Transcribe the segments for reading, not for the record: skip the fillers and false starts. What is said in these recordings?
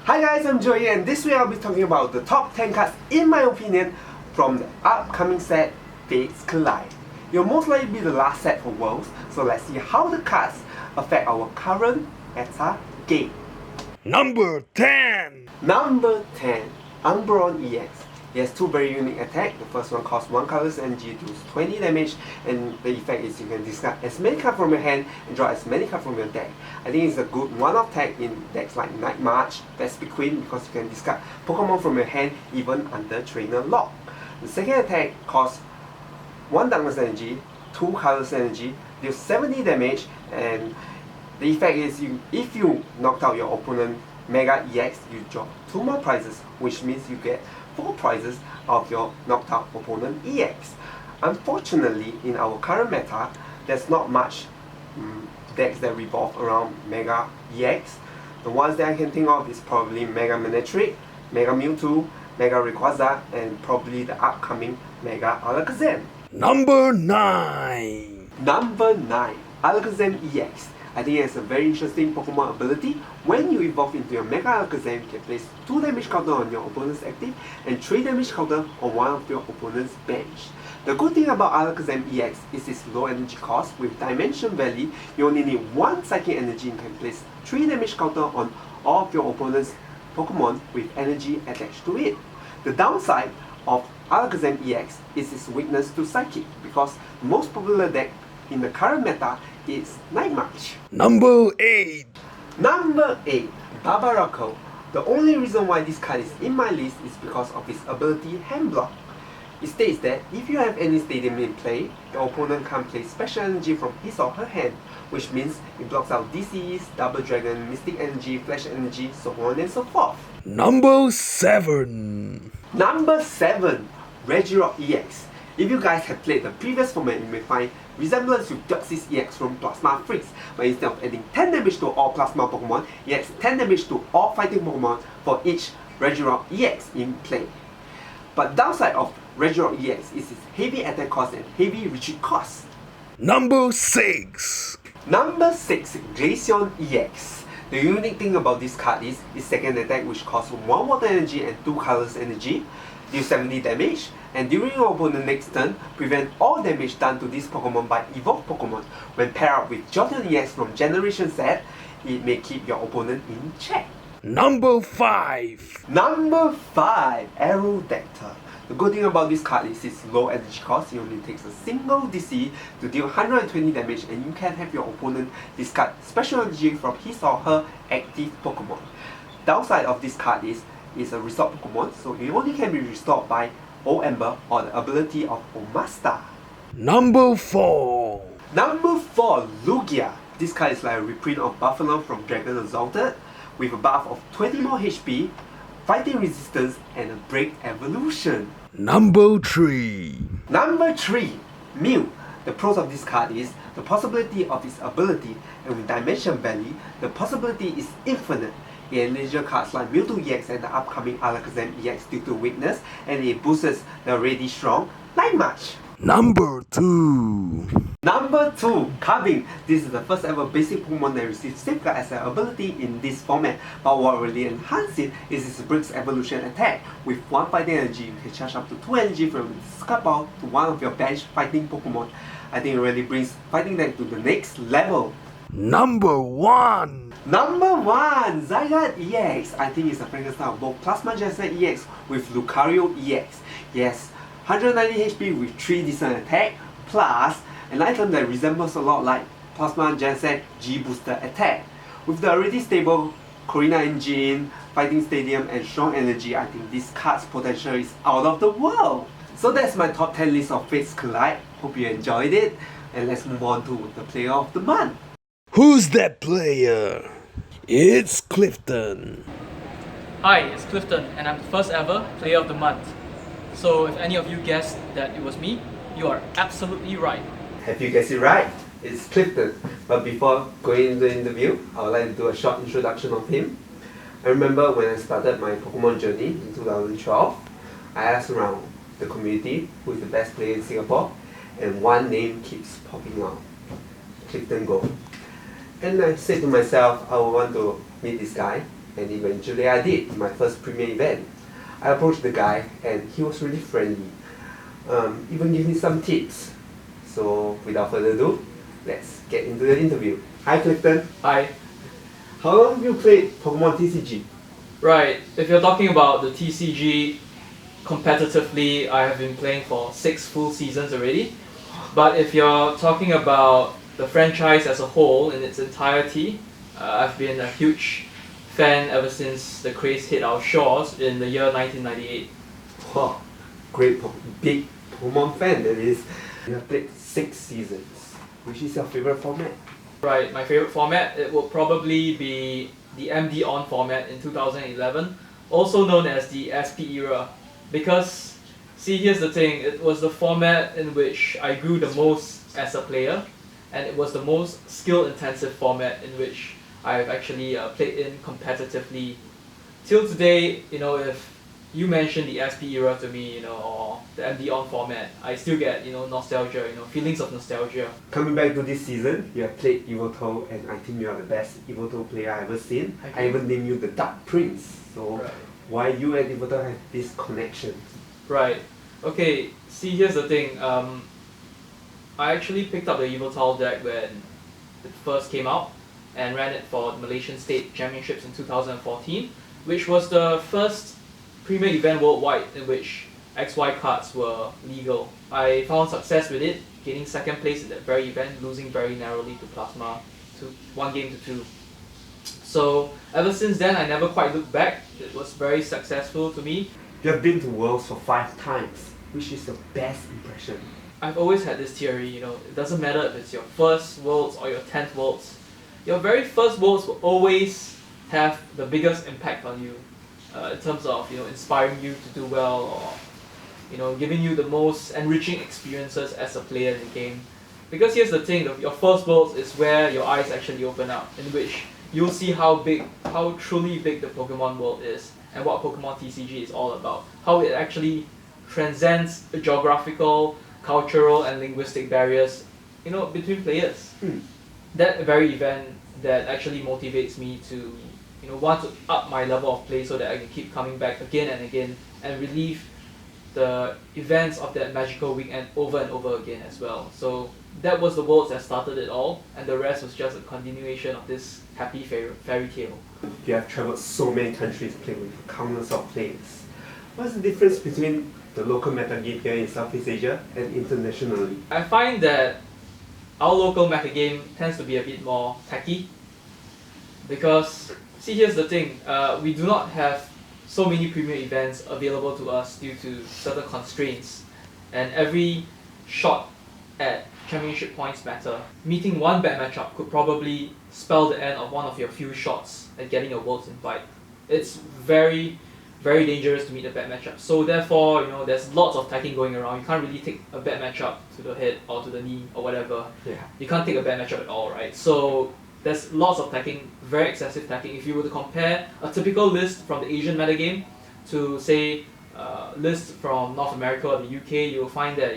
Hi guys, I'm Joey and this week I'll be talking about the top 10 cards in my opinion from the upcoming set Fates Collide. It'll most likely be the last set for Worlds, so let's see how the cards affect our current meta game. Number 10. Number 10, Umbreon-ex. It has two very unique attacks. The first one costs 1 colorless energy, deals 20 damage, and the effect is you can discard as many cards from your hand and draw as many cards from your deck. I think it's a good one-off tag in decks like Night March, Vespi Queen, because you can discard Pokemon from your hand even under Trainer Lock. The second attack costs 1 darkness energy, 2 colorless energy, deals 70 damage, and the effect is if you knocked out your opponent mega-ex, you draw 2 more prizes, which means you get 4 prizes of your knocked out opponent EX. Unfortunately, in our current meta, there's not much decks that revolve around mega-ex. The ones that I can think of is probably Mega Manectric, Mega Mewtwo, Mega Rayquaza, and probably the upcoming Mega Alakazam. Number 9. Number 9, Alakazam-ex. I think it has a very interesting Pokemon ability. When you evolve into your Mega Alakazam, you can place 2 damage counter on your opponent's active and 3 damage counter on one of your opponent's bench. The good thing about Alakazam-ex is its low energy cost. With Dimension Valley, you only need 1 psychic energy and can place 3 damage counter on all of your opponent's Pokemon with energy attached to it. The downside of Alakazam-ex is its weakness to psychic, because the most popular deck in the current meta is Night March. Number 8. Number 8, Barbaracle. The only reason why this card is in my list is because of its ability Hand Block. It states that if you have any stadium in play, your opponent can't play special energy from his or her hand, which means it blocks out DCs, Double Dragon, Mystic Energy, Flash Energy, so on and so forth. Number 7. Number 7, Regirock-ex. If you guys have played the previous format, you may find resemblance with Deoxys EX from Plasma Freeze, but instead of adding 10 damage to all Plasma Pokemon, it adds 10 damage to all fighting Pokemon for each Regirock-ex in play. But downside of Regirock-ex is its heavy attack cost and heavy retreat cost. Number 6. Number 6, Glaceon-ex. The unique thing about this card is its second attack, which costs 1 water energy and 2 colorless energy, deals 70 damage, and during your opponent's next turn, prevent all damage done to this Pokemon by evolved Pokemon. When paired up with Jolteon-ex from Generation Z, it may keep your opponent in check. Number 5. Number 5, Aerodactyl. The good thing about this card is its low energy cost. It only takes a single DC to deal 120 damage, and you can have your opponent discard special energy from his or her active Pokemon. Downside of this card is it's a restored Pokemon, so it only can be restored by O-Ember or the ability of Omasta. Number 4. Number 4, Lugia. This card is like a reprint of Buffalo from Dragon Exalted, with a buff of 20 more HP, fighting resistance, and a break evolution. Number 3. Number 3, Mew. The pros of this card is the possibility of its ability, and with Dimension Valley, the possibility is infinite. It engages cards like Mewtwo-ex and the upcoming Alakazam-ex due to weakness, and it boosts the already strong Night March. Number 2. Number 2, Carving. This is the first ever basic Pokemon that receives Safeguard as an ability in this format, but what really enhances it is its Breaks Evolution attack. With 1 fighting energy, you can charge up to 2 energy from the discard pile to one of your bench fighting Pokemon. I think it really brings fighting deck to the next level. Number 1. Number 1, Zygarde-ex. I think it's a Frankenstein of both Plasma Gen-Z EX with Lucario-ex. Yes, 190 HP with 3 decent attack, plus an item that resembles a lot like Plasma Gen-Z G-Booster attack. With the already stable Corina engine, Fighting Stadium, and strong energy, I think this card's potential is out of the world. So that's my top 10 list of Fates Collide. Hope you enjoyed it, and let's move on to the player of the month. Who's that player? It's Clifton. Hi, it's Clifton, and I'm the first ever Player of the Month. So if any of you guessed that it was me, you are absolutely right. Have you guessed it right? It's Clifton. But before going into the interview, I would like to do a short introduction of him. I remember when I started my Pokemon journey in 2012, I asked around the community who is the best player in Singapore, and one name keeps popping out, Clifton Go. And I said to myself, I would want to meet this guy And eventually I did, my first premier event. I approached the guy and he was really friendly. Even gave me some tips. So without further ado, let's get into the interview. Hi Clifton. Hi. How long have you played Pokemon TCG? Right, if you're talking about the TCG competitively, I have been playing for 6 full seasons already. But if you're talking about the franchise as a whole in its entirety, I've been a huge fan ever since the craze hit our shores in the year 1998. Wow, big Pokemon fan that is. You have played 6 seasons. Which is your favorite format? Right, my favorite format, it will probably be the MD-on format in 2011, also known as the SP era. Because, see, here's the thing, it was the format in which I grew the most as a player, and it was the most skill-intensive format in which I've actually played in competitively. Till today, if you mention the SP era to me, or the MD-on format, I still get, nostalgia, feelings of nostalgia. Coming back to this season, you have played Yveltal, and I think you are the best Yveltal player I've ever seen. I even named you the Dark Prince. So, right. Why you and Yveltal have this connection? Right. Okay, see, here's the thing. I actually picked up the Yveltal deck when it first came out and ran it for the Malaysian State Championships in 2014, which was the first premier event worldwide in which XY cards were legal. I found success with it, gaining 2nd place in that very event, losing very narrowly to Plasma, 1 game to 2. So ever since then, I never quite looked back. It was very successful to me. You have been to Worlds for 5 times. Which is your best impression? I've always had this theory, it doesn't matter if it's your first Worlds or your 10th Worlds. Your very first Worlds will always have the biggest impact on you. In terms of inspiring you to do well, or giving you the most enriching experiences as a player in the game. Because here's the thing, your first Worlds is where your eyes actually open up, in which you'll see how truly big the Pokemon world is, and what Pokemon TCG is all about. How it actually transcends the geographical, cultural, and linguistic barriers, between players. That very event that actually motivates me to want to up my level of play so that I can keep coming back again and again and relive the events of that magical weekend over and over again as well. So that was the Worlds that started it all, and the rest was just a continuation of this happy fairy tale. You have travelled so many countries playing with countless of players. What's the difference between the local metagame here in Southeast Asia and internationally? I find that our local metagame tends to be a bit more tacky, because see, here's the thing, we do not have so many premier events available to us due to certain constraints, and every shot at championship points matter. Meeting one bad matchup could probably spell the end of one of your few shots at getting a Worlds invite. It's very, very dangerous to meet a bad matchup. So therefore, there's lots of tacking going around. You can't really take a bad matchup to the head or to the knee or whatever. Yeah. You can't take a bad matchup at all, right? So there's lots of tacking, very excessive tacking. If you were to compare a typical list from the Asian metagame to, say, list from North America or the UK, you'll find that,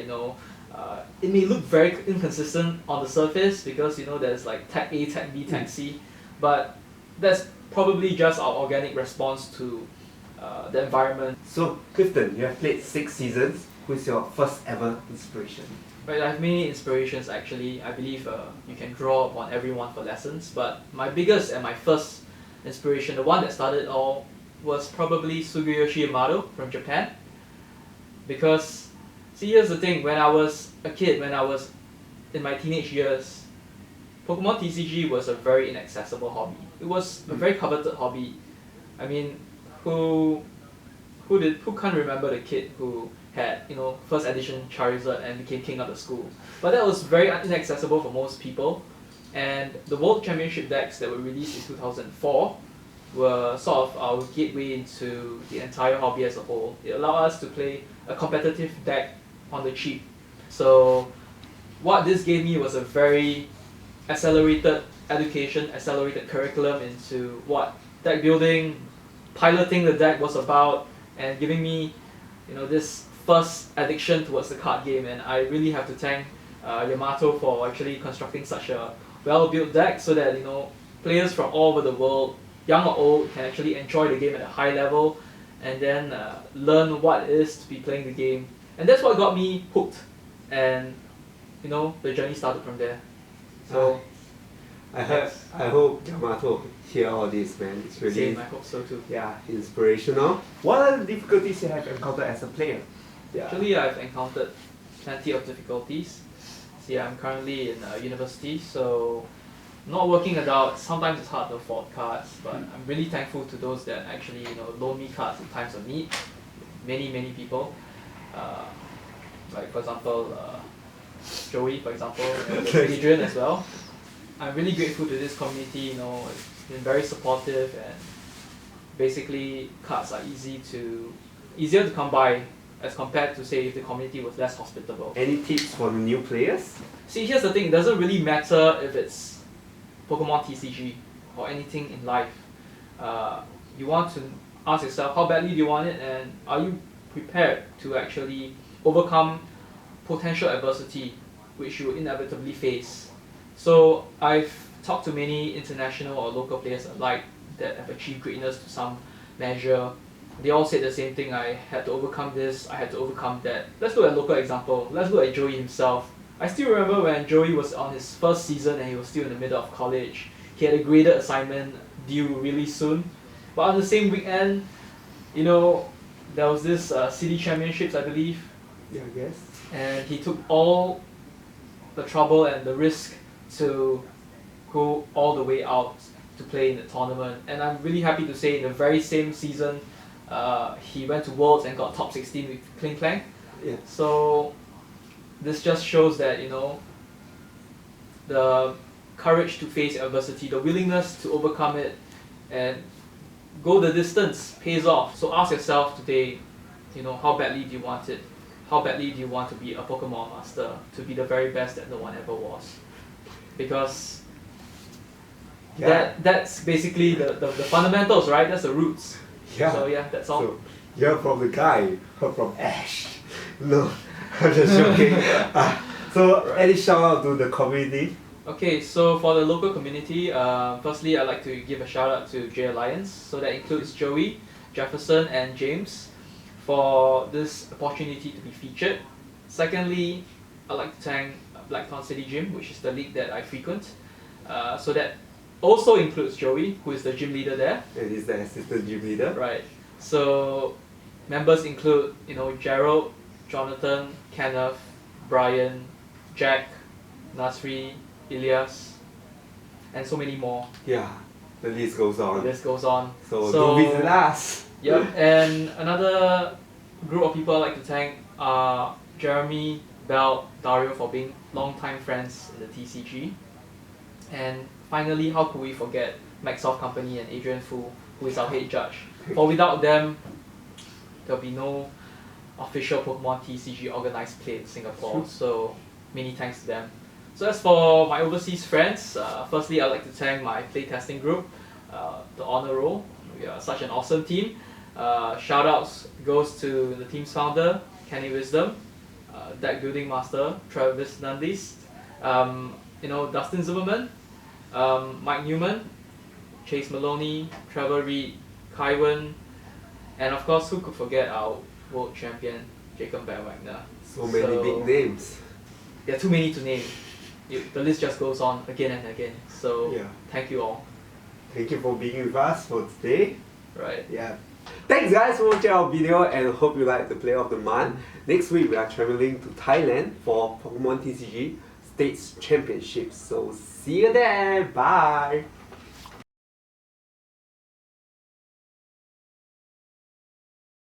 it may look very inconsistent on the surface because, there's like tag A, tag B, tag C, but that's probably just our organic response to the environment. So, Clifton, you have played 6 seasons. Who is your first ever inspiration? Right, I have many inspirations actually. I believe you can draw upon everyone for lessons, but my biggest and my first inspiration, the one that started it all, was probably Sugiyoshi Yamato from Japan. Because, see, here's the thing, when I was a kid, when I was in my teenage years, Pokemon TCG was a very inaccessible hobby. It was a very coveted hobby. I mean, who can't remember the kid who had, first edition Charizard and became king of the school? But that was very inaccessible for most people. And the World Championship decks that were released in 2004 were sort of our gateway into the entire hobby as a whole. It allowed us to play a competitive deck on the cheap. So what this gave me was a very accelerated education, accelerated curriculum into what deck building, piloting the deck was about, and giving me, this first addiction towards the card game. And I really have to thank Yamato for actually constructing such a well-built deck so that players from all over the world young or old can actually enjoy the game at a high level and then learn what it is to be playing the game. And that's what got me hooked. And you know, the journey started from there. So I hope Yamato hear all this, man. It's really same, I hope so too. yeah, inspirational. What are the difficulties you have encountered as a player? Yeah. Actually, I've encountered plenty of difficulties. See, I'm currently in university, so not working adult. Sometimes it's hard to afford cards, but I'm really thankful to those that actually loan me cards in times of need. Many people, like for example, Joey, for example, and Adrian as well. I'm really grateful to this community. It's been very supportive, and basically cards are easier to come by as compared to, say, if the community was less hospitable. Any tips for the new players? See, here's the thing, it doesn't really matter if it's Pokemon TCG or anything in life. You want to ask yourself how badly do you want it, and are you prepared to actually overcome potential adversity which you will inevitably face. So I've talked to many international or local players alike that have achieved greatness to some measure. They all said the same thing: I had to overcome this, I had to overcome that. Let's look at a local example. Let's look at Joey himself. I still remember when Joey was on his first season and he was still in the middle of college. He had a graded assignment due really soon. But on the same weekend, there was this city championships, I believe. Yeah, I guess. And he took all the trouble and the risk to go all the way out to play in the tournament. And I'm really happy to say in the very same season, he went to Worlds and got top 16 with Kling Klang. Yeah. So this just shows that, the courage to face adversity, the willingness to overcome it and go the distance pays off. So ask yourself today, how badly do you want it? How badly do you want to be a Pokemon master, to be the very best that no one ever was? Because that's basically the fundamentals, right? That's the roots. Yeah. So yeah, that's all. So you're from the guy, or from Ash. No, I'm just joking. So any shout out to the community? Okay, so for the local community, firstly I'd like to give a shout out to j.alliance. So that includes Joey, Jefferson and James for this opportunity to be featured. Secondly, I'd like to thank Blackthorn City Gym, which is the league that I frequent. So that also includes Joey, who is the gym leader there. And he's the assistant gym leader. Right. So members include, Gerald, Jonathan, Kenneth, Brian, Jack, Nasri, Elias, and so many more. Yeah, the list goes on. The list goes on. So do visit us. Yep, and another group of people I'd like to thank are Jeremy, Bell, Dario for being long-time friends in the TCG. And finally, how could we forget Maxoff Company and Adrian Fu, who is our head judge. For without them, there'll be no official Pokemon TCG organized play in Singapore. So many thanks to them. So as for my overseas friends, firstly I'd like to thank my playtesting group, the Honor Roll. We are such an awesome team. Shoutouts goes to the team's founder, Kenny Wisdom, deck building master, Travis Nundis, Dustin Zimmerman, Mike Newman, Chase Maloney, Trevor Reed, Kaiwan, and of course, who could forget our world champion, Jacob Wagner. So many big names. There are too many to name. The list just goes on again and again. So yeah. Thank you all. Thank you for being with us for today. Right. Yeah. Thanks guys for watching our video and hope you like the Player of the Month. Next week we are traveling to Thailand for Pokemon TCG States Championships. So see you there. Bye.